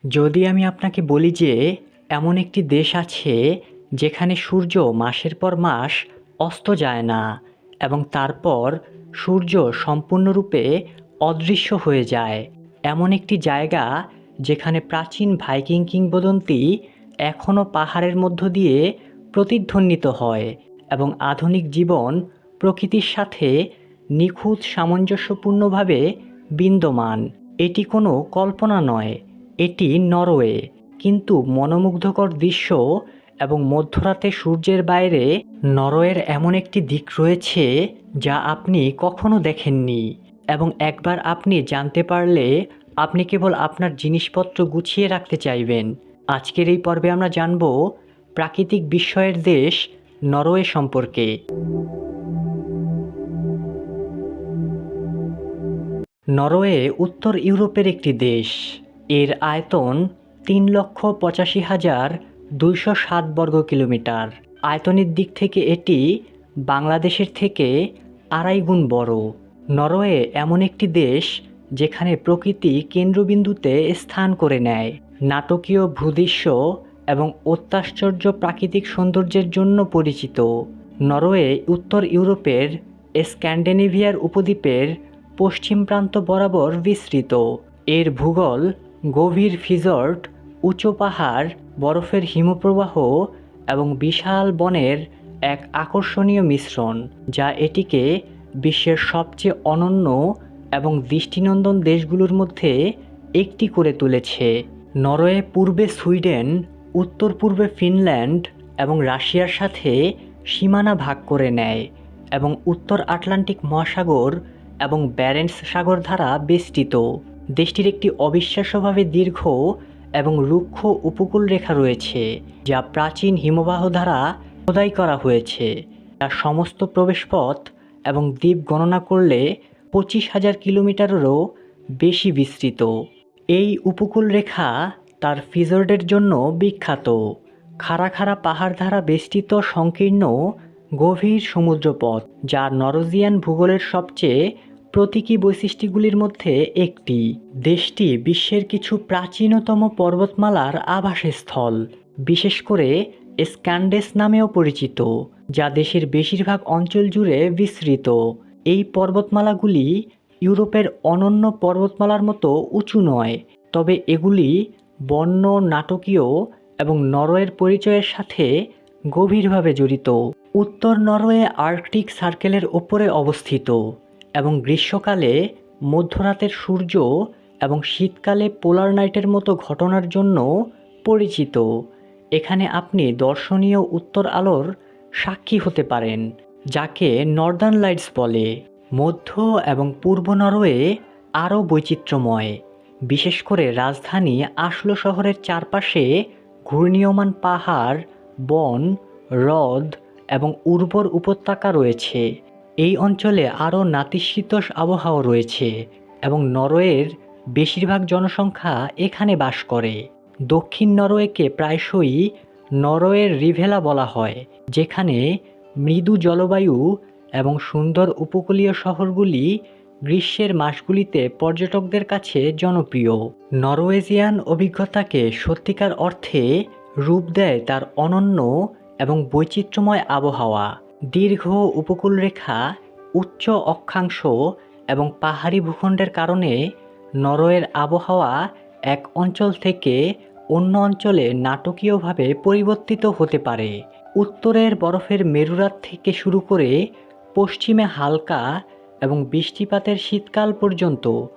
যদি আমি আপনাকে বলি যে এমন একটি দেশ আছে যেখানে সূর্য মাসের পর মাস অস্ত যায় না এবং তারপর সূর্য সম্পূর্ণরূপে অদৃশ্য হয়ে যায়, এমন একটি জায়গা যেখানে প্রাচীন ভাইকিং কিংবদন্তি এখনও পাহাড়ের মধ্য দিয়ে প্রতিধ্বনিত হয় এবং আধুনিক জীবন প্রকৃতির সাথে নিখুঁত সামঞ্জস্যপূর্ণভাবে বিদ্যমান। এটি কোনো কল্পনা নয়, এটি নরওয়ে। কিন্তু মনোমুগ্ধকর দৃশ্য এবং মধ্যরাতে সূর্যের বাইরে নরওয়ের এমন একটি দিক রয়েছে যা আপনি কখনো দেখেননি, এবং একবার আপনি জানতে পারলে আপনি কেবল আপনার জিনিসপত্র গুছিয়ে রাখতে চাইবেন। আজকের এই পর্বে আমরা জানব প্রাকৃতিক বিস্ময়ের দেশ নরওয়ে সম্পর্কে। নরওয়ে উত্তর ইউরোপের একটি দেশ। এর আয়তন ৩,৮৫,২০৭ বর্গ কিলোমিটার। আয়তনের দিক থেকে এটি বাংলাদেশের থেকে ২.৫ গুণ বড়। নরওয়ে এমন একটি দেশ যেখানে প্রকৃতি কেন্দ্রবিন্দুতে স্থান করে নেয়। নাটকীয় ভূদৃশ্য এবং অত্যাশ্চর্য প্রাকৃতিক সৌন্দর্যের জন্য পরিচিত। নরওয়ে উত্তর ইউরোপের স্ক্যান্ডিনেভিয়ার উপদ্বীপের পশ্চিম প্রান্ত বরাবর বিস্তৃত। এর ভূগোল গভীর ফিজর্ড, উঁচু পাহাড়, বরফের হিমপ্রবাহ এবং বিশাল বনের এক আকর্ষণীয় মিশ্রণ, যা এটিকে বিশ্বের সবচেয়ে অনন্য এবং দৃষ্টিনন্দন দেশগুলোর মধ্যে একটি করে তুলেছে। নরওয়ে পূর্বে সুইডেন, উত্তর পূর্বে ফিনল্যান্ড এবং রাশিয়ার সাথে সীমানা ভাগ করে নেয় এবং উত্তর আটলান্টিক মহাসাগর এবং ব্যারেন্টস সাগর দ্বারা বেষ্টিত। দেশটির একটি অবিশ্বাস্যভাবে দীর্ঘ এবং রুক্ষ উপকূল রেখা রয়েছে, যা প্রাচীন হিমবাহ দ্বারা খোদাই করা হয়েছে। তার সমস্ত প্রবেশপথ এবং দ্বীপ গণনা করলে ২৫,০০০ কিলোমিটারেরও বেশি বিস্তৃত। এই উপকূল রেখা তার ফিজর্ডের জন্য বিখ্যাত। খাড়া খাড়া পাহাড় দ্বারা বেষ্টিত সংকীর্ণ গভীর সমুদ্রপথ, যা নরওয়েজিয়ান ভূগোলের সবচেয়ে প্রতীকী বৈশিষ্ট্যগুলির মধ্যে একটি। দেশটি বিশ্বের কিছু প্রাচীনতম পর্বতমালার আবাসস্থল, বিশেষ করে স্ক্যান্ডেস নামেও পরিচিত, যা দেশের বেশিরভাগ অঞ্চল জুড়ে বিস্তৃত। এই পর্বতমালাগুলি ইউরোপের অনন্য পর্বতমালার মতো উঁচু নয়, তবে এগুলি বন্য, নাটকীয় এবং নরওয়ের পরিচয়ের সাথে গভীরভাবে জড়িত। উত্তর নরওয়ে আর্কটিক সার্কেলের ওপরে অবস্থিত এবং গ্রীষ্মকালে মধ্যরাতের সূর্য এবং শীতকালে পোলার নাইটের মতো ঘটনার জন্য পরিচিত। এখানে আপনি দর্শনীয় উত্তর আলোর সাক্ষী হতে পারেন, যাকে নর্দার্ন লাইটস বলে। মধ্য এবং পূর্ব নরওয়ে আরও বৈচিত্র্যময়, বিশেষ করে রাজধানী আসলো শহরের চারপাশে ঘূর্ণীয়মান পাহাড়, বন, হ্রদ এবং উর্বর উপত্যকা রয়েছে। এই অঞ্চলে আরও নাতিশীতোষ্ণ আবহাওয়া রয়েছে এবং নরওয়ের বেশিরভাগ জনসংখ্যা এখানে বাস করে। দক্ষিণ নরওয়েকে প্রায়শই নরওয়ের রিভেলা বলা হয়, যেখানে মৃদু জলবায়ু এবং সুন্দর উপকূলীয় শহরগুলি গ্রীষ্মের মাসগুলিতে পর্যটকদের কাছে জনপ্রিয়। নরওয়েজিয়ান অভিজ্ঞতাকে সত্যিকার অর্থে রূপ দেয় তার অনন্য এবং বৈচিত্র্যময় আবহাওয়া। দীর্ঘ উপকূলরেখা, উচ্চ অক্ষাংশ এবং পাহাড়ি ভূখণ্ডের কারণে নরওয়ের আবহাওয়া এক অঞ্চল থেকে অন্য অঞ্চলে নাটকীয়ভাবে পরিবর্তিত হতে পারে। উত্তরের বরফের মেরুরাত থেকে শুরু করে পশ্চিমে হালকা এবং বৃষ্টিপাতের শীতকাল পর্যন্ত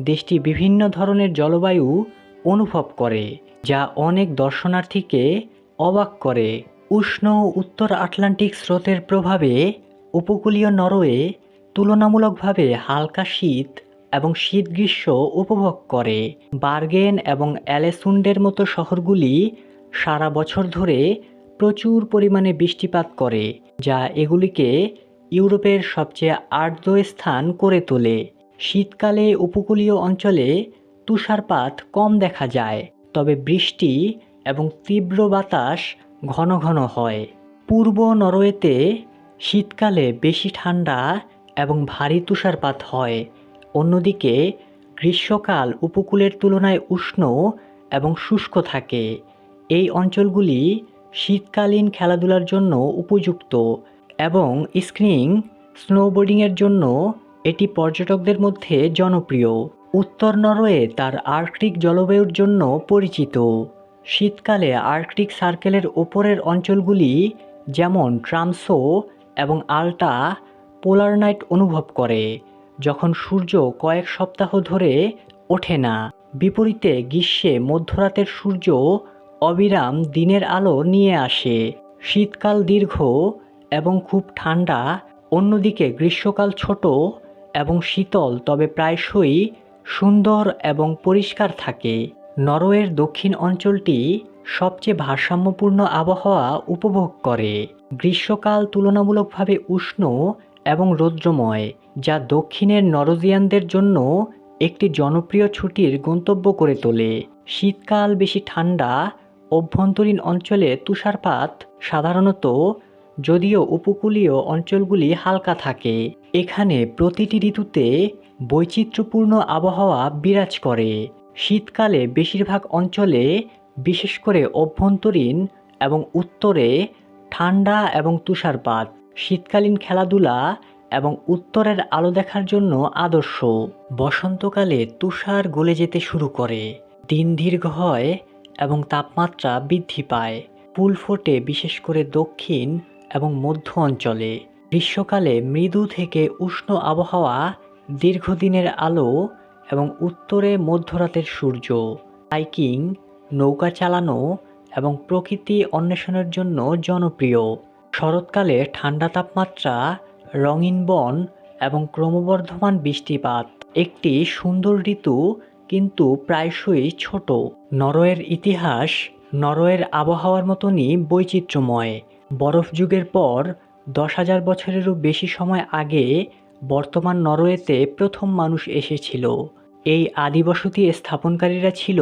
দেশটি বিভিন্ন ধরনের জলবায়ু অনুভব করে, যা অনেক দর্শনার্থীকে অবাক করে। উষ্ণ উত্তর আটলান্টিক স্রোতের প্রভাবে উপকূলীয় নরওয়ে তুলনামূলকভাবে হালকা শীত এবং শীত গ্রীষ্ম উপভোগ করে। বার্গেন এবং অ্যালেসুন্ডের মতো শহরগুলি সারা বছর ধরে প্রচুর পরিমাণে বৃষ্টিপাত করে, যা এগুলিকে ইউরোপের সবচেয়ে আর্দ্র স্থান করে তোলে। শীতকালে উপকূলীয় অঞ্চলে তুষারপাত কম দেখা যায়, তবে বৃষ্টি এবং তীব্র বাতাস ঘন ঘন হয়। পূর্ব নরওয়েতে শীতকালে বেশি ঠান্ডা এবং ভারী তুষারপাত হয়। অন্যদিকে গ্রীষ্মকাল উপকূলের তুলনায় উষ্ণ এবং শুষ্ক থাকে। এই অঞ্চলগুলি শীতকালীন খেলাধুলার জন্য উপযুক্ত এবং স্কিইং, স্নোবোর্ডিংয়ের জন্য এটি পর্যটকদের মধ্যে জনপ্রিয়। উত্তর নরওয়ে তার আর্কটিক জলবায়ুর জন্য পরিচিত। শীতকালে আর্কটিক সার্কেলের ওপরের অঞ্চলগুলি যেমন ট্রামসো এবং আল্টা পোলার নাইট অনুভব করে, যখন সূর্য কয়েক সপ্তাহ ধরে ওঠে না। বিপরীতে গ্রীষ্মে মধ্যরাতের সূর্য অবিরাম দিনের আলো নিয়ে আসে। শীতকাল দীর্ঘ এবং খুব ঠান্ডা, অন্যদিকে গ্রীষ্মকাল ছোট এবং শীতল তবে প্রায়শই সুন্দর এবং পরিষ্কার থাকে। নরওয়ের দক্ষিণ অঞ্চলটি সবচেয়ে ভারসাম্যপূর্ণ আবহাওয়া উপভোগ করে। গ্রীষ্মকাল তুলনামূলকভাবে উষ্ণ এবং রৌদ্রময়, যা দক্ষিণের নরওয়েজিয়ানদের জন্য একটি জনপ্রিয় ছুটির গন্তব্য করে তোলে। শীতকাল বেশি ঠান্ডা, অভ্যন্তরীণ অঞ্চলে তুষারপাত সাধারণত, যদিও উপকূলীয় অঞ্চলগুলি হালকা থাকে। এখানে প্রতিটি ঋতুতে বৈচিত্র্যপূর্ণ আবহাওয়া বিরাজ করে। শীতকালে বেশিরভাগ অঞ্চলে, বিশেষ করে অভ্যন্তরীণ এবং উত্তরে, ঠান্ডা এবং তুষারপাত। শীতকালীন খেলাধুলা এবং উত্তরের আলো দেখার জন্য আদর্শ। বসন্তকালে তুষার গলে যেতে শুরু করে, দিন দীর্ঘ হয় এবং তাপমাত্রা বৃদ্ধি পায়। ফুল ফোটে বিশেষ করে দক্ষিণ এবং মধ্য অঞ্চলে। গ্রীষ্মকালে মৃদু থেকে উষ্ণ আবহাওয়া, দীর্ঘদিনের আলো এবং উত্তরে মধ্যরাতের সূর্য। হাইকিং, নৌকা চালানো এবং প্রকৃতি অন্বেষণের জন্য জনপ্রিয়। শরৎকালে ঠান্ডা তাপমাত্রা, রঙিন বন এবং ক্রমবর্ধমান বৃষ্টিপাত। একটি সুন্দর ঋতু, কিন্তু প্রায়শই ছোট। নরওয়ের ইতিহাস নরওয়ের আবহাওয়ার মতনই বৈচিত্র্যময়। বরফ যুগের পর 10,000 বছরেরও বেশি সময় আগে বর্তমান নরওয়েতে প্রথম মানুষ এসেছিল। এই আদিবসতি স্থাপনকারীরা ছিল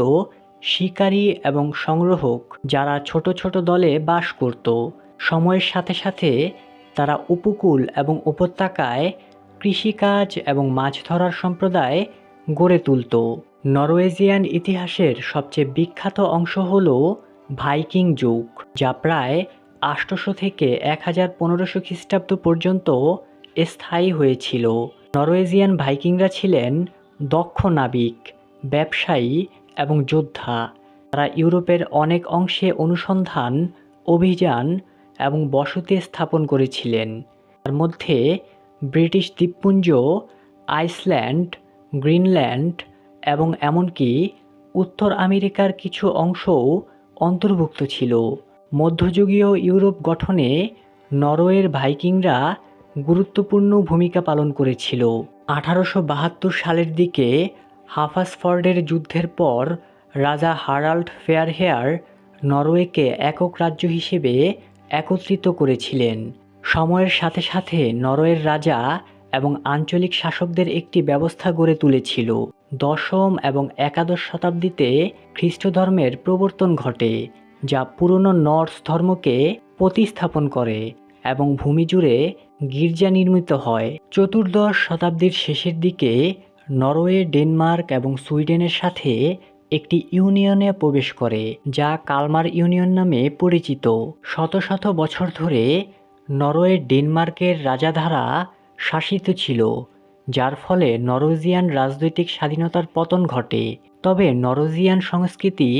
শিকারী এবং সংগ্রাহক, যারা ছোট ছোট দলে বাস করত। সময়ের সাথে সাথে তারা উপকূল এবং উপত্যকায় কৃষিকাজ এবং মাছ ধরার সম্প্রদায় গড়ে তুলত। নরওয়েজিয়ান ইতিহাসের সবচেয়ে বিখ্যাত অংশ হল ভাইকিং যুগ, যা প্রায় 800 থেকে 1500 খ্রিস্টাব্দ পর্যন্ত স্থায়ী হয়েছিল। নরওয়েজিয়ান ভাইকিংরা ছিলেন দক্ষ নাবিক, ব্যবসায়ী এবং যোদ্ধা। তারা ইউরোপের অনেক অংশে অনুসন্ধান, অভিযান এবং বসতি স্থাপন করেছিলেন। তার মধ্যে ব্রিটিশ দ্বীপপুঞ্জ, আইসল্যান্ড, গ্রিনল্যান্ড এবং এমনকি উত্তর আমেরিকার কিছু অংশও অন্তর্ভুক্ত ছিল। মধ্যযুগীয় ইউরোপ গঠনে নরওয়ের ভাইকিংরা গুরুত্বপূর্ণ ভূমিকা পালন করেছিল। 1872 সালের দিকে হাফাসফর্ডের যুদ্ধের পর রাজা হারাল্ড ফেয়ারহেয়ার নরওয়েকে একক রাজ্য হিসেবে একত্রিত করেছিলেন। সময়ের সাথে সাথে নরওয়ের রাজা এবং আঞ্চলিক শাসকদের একটি ব্যবস্থা গড়ে তুলেছিল। দশম এবং একাদশ শতাব্দীতে খ্রিস্ট ধর্মের প্রবর্তন ঘটে, যা পুরনো নর্স ধর্মকে প্রতিস্থাপন করে এবং ভূমি জুড়ে গির্জা নির্মিত হয়। চতুর্দশ শতাব্দীর শেষের দিকে নরওয়ে ডেনমার্ক এবং সুইডেনের সাথে একটি ইউনিয়নে প্রবেশ করে, যা কালমার ইউনিয়ন নামে পরিচিত। শত শত বছর ধরে নরওয়ে ডেনমার্কের রাজা দ্বারা শাসিত ছিল, যার ফলে নরওয়েজিয়ান রাজনৈতিক স্বাধীনতার পতন ঘটে। তবে নরওয়েজিয়ান সংস্কৃতি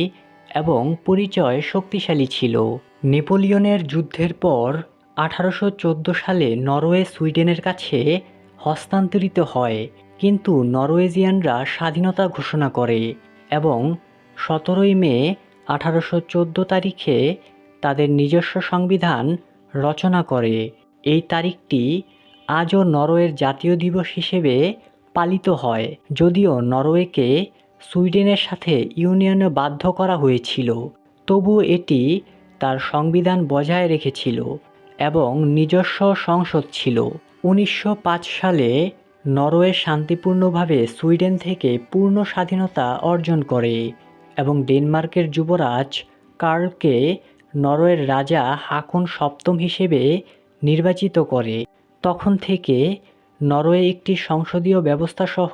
এবং পরিচয় শক্তিশালী ছিল। নেপোলিয়নের যুদ্ধের পর 1814 সালে নরওয়ে সুইডেনের কাছে হস্তান্তরিত হয়, কিন্তু নরওয়েজিয়ানরা স্বাধীনতা ঘোষণা করে এবং 17 মে 1814 তারিখে তাদের নিজস্ব সংবিধান রচনা করে। এই তারিখটি আজও নরওয়ের জাতীয় দিবস হিসেবে পালিত হয়, যদিও নরওয়েকে সুইডেনের সাথে ইউনিয়নে বাধ্য করা হয়েছিল, তবুও এটি তার সংবিধান বজায় রেখেছিল এবং নিজস্ব সংসদ ছিল। 1905 সালে নরওয়ে শান্তিপূর্ণভাবে সুইডেন থেকে পূর্ণ স্বাধীনতা অর্জন করে এবং ডেনমার্কের যুবরাজ কার্লকে নরওয়ের রাজা হাকন সপ্তম হিসেবে নির্বাচিত করে। তখন থেকে নরওয়ে একটি সংসদীয় ব্যবস্থা সহ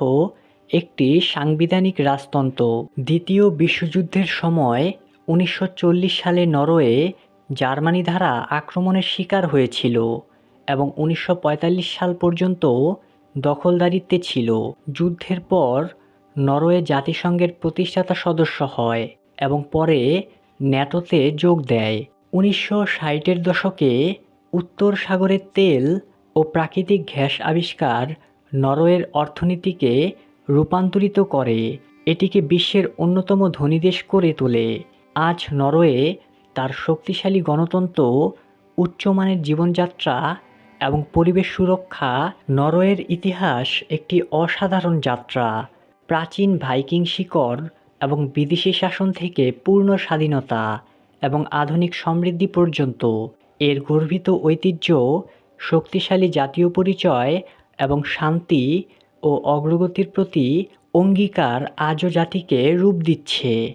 একটি সাংবিধানিক রাজতন্ত্র। দ্বিতীয় বিশ্বযুদ্ধের সময় 1940 সালে নরওয়ে জার্মানি দ্বারা আক্রমণের শিকার হয়েছিল এবং 1945 সাল পর্যন্ত দখলদারিত্বে ছিল। যুদ্ধের পর নরওয়ে জাতিসংঘের প্রতিষ্ঠাতা সদস্য হয় এবং পরে ন্যাটোতে যোগ দেয়। 1960-এর দশকে উত্তর সাগরের তেল ও প্রাকৃতিক গ্যাস আবিষ্কার নরওয়ের অর্থনীতিকে রূপান্তরিত করে, এটিকে বিশ্বের অন্যতম ধনী দেশ করে তোলে। আজ নরওয়ে তার শক্তিশালী গণতন্ত্র, উচ্চমানের জীবনযাত্রা এবং পরিবেশ সুরক্ষা। নরওয়ের ইতিহাস একটি অসাধারণ যাত্রা, প্রাচীন ভাইকিং শিকড় এবং বিদেশি শাসন থেকে পূর্ণ স্বাধীনতা এবং আধুনিক সমৃদ্ধি পর্যন্ত। এর গর্বিত ঐতিহ্য, শক্তিশালী জাতীয় পরিচয় এবং শান্তি ও অগ্রগতির প্রতি অঙ্গীকার আজও জাতিকে রূপ দিচ্ছে।